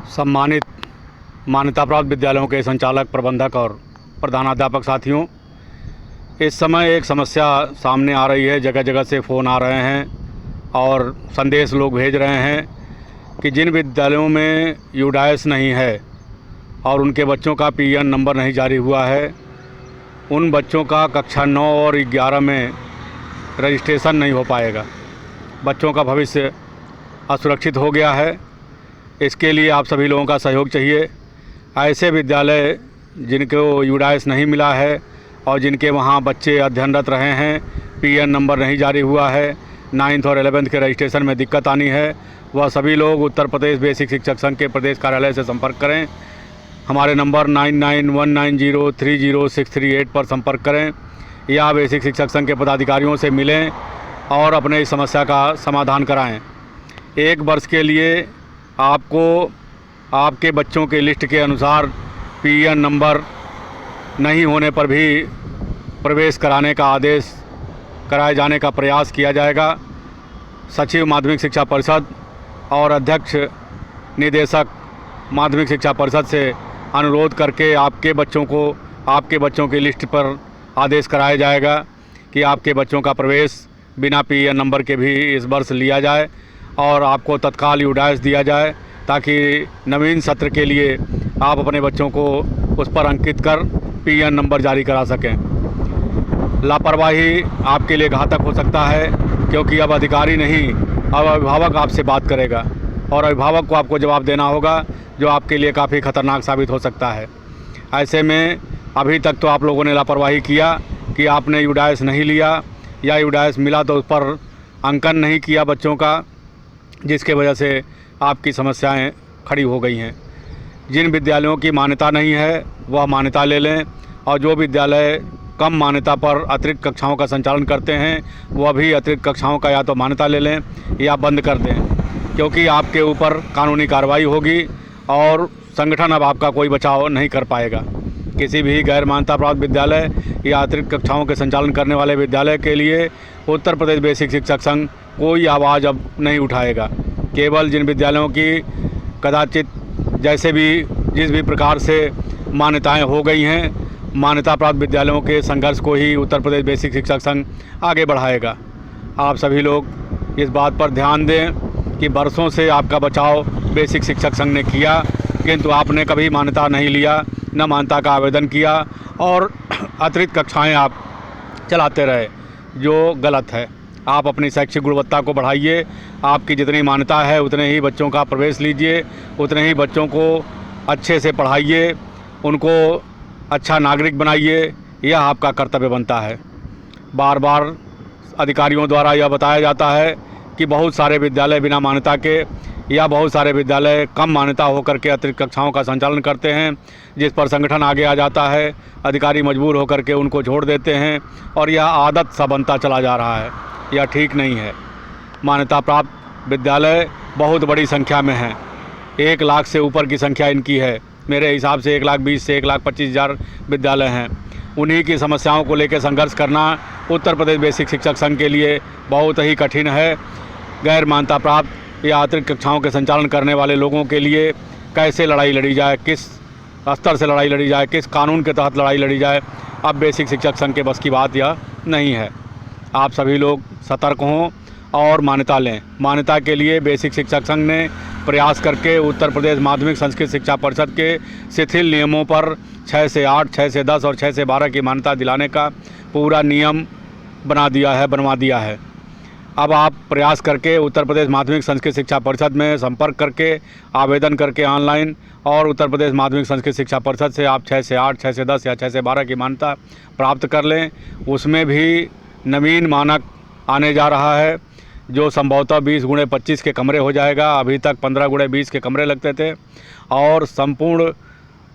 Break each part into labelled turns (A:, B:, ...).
A: सम्मानित मान्यता प्राप्त विद्यालयों के संचालक, प्रबंधक और प्रधानाध्यापक साथियों, इस समय एक समस्या सामने आ रही है। जगह जगह से फ़ोन आ रहे हैं और संदेश लोग भेज रहे हैं कि जिन विद्यालयों में यूडाइस नहीं है और उनके बच्चों का पीएन नंबर नहीं जारी हुआ है, उन बच्चों का कक्षा 9 और 11 में रजिस्ट्रेशन नहीं हो पाएगा। बच्चों का भविष्य असुरक्षित हो गया है। इसके लिए आप सभी लोगों का सहयोग चाहिए। ऐसे विद्यालय जिनको यूडाइस नहीं मिला है और जिनके वहाँ बच्चे अध्ययनरत रहे हैं, पीएन नंबर नहीं जारी हुआ है, 9th और 11th के रजिस्ट्रेशन में दिक्कत आनी है, वह सभी लोग उत्तर प्रदेश बेसिक शिक्षक संघ के प्रदेश कार्यालय से संपर्क करें। हमारे नंबर 9919903068 पर संपर्क करें या बेसिक शिक्षक संघ के पदाधिकारियों से मिलें और अपने इस समस्या का समाधान कराएं। 1 वर्ष के लिए आपको आपके बच्चों के लिस्ट के अनुसार पीएन नंबर नहीं होने पर भी प्रवेश कराने का आदेश कराए जाने का प्रयास किया जाएगा। सचिव माध्यमिक शिक्षा परिषद और अध्यक्ष निदेशक माध्यमिक शिक्षा परिषद से अनुरोध करके आपके बच्चों की लिस्ट पर आदेश कराया जाएगा कि आपके बच्चों का प्रवेश बिना पीएन नंबर के भी इस वर्ष लिया जाए और आपको तत्काल यूडाइस दिया जाए, ताकि नवीन सत्र के लिए आप अपने बच्चों को उस पर अंकित कर पीएन नंबर जारी करा सकें। लापरवाही आपके लिए घातक हो सकता है, क्योंकि अब अधिकारी नहीं, अब अभिभावक आपसे बात करेगा और अभिभावक को आपको जवाब देना होगा, जो आपके लिए काफ़ी ख़तरनाक साबित हो सकता है। ऐसे में अभी तक तो आप लोगों ने लापरवाही किया कि आपने यूडाइस नहीं लिया या यूडाइस मिला तो उस पर अंकन नहीं किया बच्चों का, जिसके वजह से आपकी समस्याएं खड़ी हो गई हैं। जिन विद्यालयों की मान्यता नहीं है वह मान्यता ले लें, और जो विद्यालय कम मान्यता पर अतिरिक्त कक्षाओं का संचालन करते हैं वह भी अतिरिक्त कक्षाओं का या तो मान्यता ले लें या बंद कर दें, क्योंकि आपके ऊपर कानूनी कार्रवाई होगी और संगठन अब आपका कोई बचाव नहीं कर पाएगा। किसी भी गैर मान्यता प्राप्त विद्यालय या अतिरिक्त कक्षाओं के संचालन करने वाले विद्यालय के लिए उत्तर प्रदेश बेसिक शिक्षक संघ कोई आवाज़ अब नहीं उठाएगा। केवल जिन विद्यालयों की कदाचित जिस भी प्रकार से मान्यताएं हो गई हैं, मान्यता प्राप्त विद्यालयों के संघर्ष को ही उत्तर प्रदेश बेसिक शिक्षक संघ आगे बढ़ाएगा। आप सभी लोग इस बात पर ध्यान दें कि बरसों से आपका बचाव बेसिक शिक्षक संघ ने किया, किंतु आपने कभी मान्यता नहीं लिया, न मान्यता का आवेदन किया और अतिरिक्त कक्षाएं आप चलाते रहे, जो गलत है। आप अपनी शैक्षिक गुणवत्ता को बढ़ाइए। आपकी जितनी मान्यता है उतने ही बच्चों का प्रवेश लीजिए, उतने ही बच्चों को अच्छे से पढ़ाइए, उनको अच्छा नागरिक बनाइए। यह आपका कर्तव्य बनता है। बार बार अधिकारियों द्वारा यह बताया जाता है कि बहुत सारे विद्यालय बिना मान्यता के या बहुत सारे विद्यालय कम मान्यता होकर के अतिरिक्त कक्षाओं का संचालन करते हैं, जिस पर संगठन आगे आ जाता है। अधिकारी मजबूर होकर के उनको छोड़ देते हैं और यह आदत सा बनता चला जा रहा है। यह ठीक नहीं है। मान्यता प्राप्त विद्यालय बहुत बड़ी संख्या में हैं। 1 लाख से ऊपर की संख्या इनकी है। मेरे हिसाब से 1,20,000 से 1,25,000 विद्यालय हैं। उन्हीं की समस्याओं को लेकर संघर्ष करना उत्तर प्रदेश बेसिक शिक्षक संघ के लिए बहुत ही कठिन है। गैर मान्यता प्राप्त या अतिरिक्त कक्षाओं के संचालन करने वाले लोगों के लिए कैसे लड़ाई लड़ी जाए, किस स्तर से लड़ाई लड़ी जाए, किस कानून के तहत लड़ाई लड़ी जाए, अब बेसिक शिक्षक संघ के बस की बात यह नहीं है। आप सभी लोग सतर्क हों और मान्यता लें। मान्यता के लिए बेसिक शिक्षक संघ ने प्रयास करके उत्तर प्रदेश माध्यमिक संस्कृत शिक्षा परिषद के शिथिल नियमों पर 6 से 8, 6 से 10 और 6 से 12 की मान्यता दिलाने का पूरा नियम बनवा दिया है। अब आप प्रयास करके उत्तर प्रदेश माध्यमिक संस्कृत शिक्षा परिषद में संपर्क करके आवेदन करके ऑनलाइन और उत्तर प्रदेश माध्यमिक संस्कृत शिक्षा परिषद से आप 6 से 8, 6 से 10 या 6 से 12 की मान्यता प्राप्त कर लें। उसमें भी नवीन मानक आने जा रहा है, जो संभवतः 20x25 के कमरे हो जाएगा। अभी तक 15x20 के कमरे लगते थे और संपूर्ण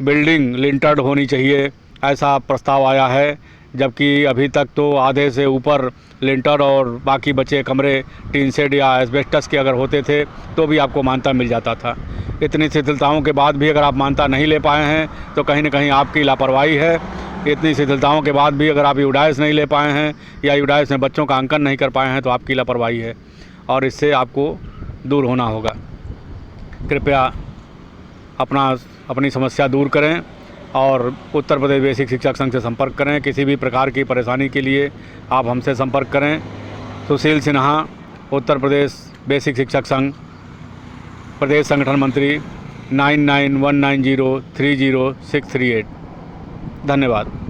A: बिल्डिंग लिंटर्ड होनी चाहिए, ऐसा प्रस्ताव आया है। जबकि अभी तक तो आधे से ऊपर लिंटर और बाकी बचे कमरे टीन शेड या एस्बेस्टस के अगर होते थे तो भी आपको मान्यता मिल जाता था। इतनी शिथिलताओं के बाद भी अगर आप मान्यता नहीं ले पाए हैं तो कहीं न कहीं आपकी लापरवाही है। इतनी शिथिलताओं के बाद भी अगर आप यूडाइस नहीं ले पाए हैं या यूडाइस में बच्चों का अंकन नहीं कर पाए हैं तो आपकी लापरवाही है और इससे आपको दूर होना होगा। कृपया अपनी समस्या दूर करें और उत्तर प्रदेश बेसिक शिक्षक संघ से संपर्क करें। किसी भी प्रकार की परेशानी के लिए आप हमसे संपर्क करें। सुशील सिन्हा, उत्तर प्रदेश बेसिक शिक्षक संघ, प्रदेश संगठन मंत्री, 9919030638। धन्यवाद।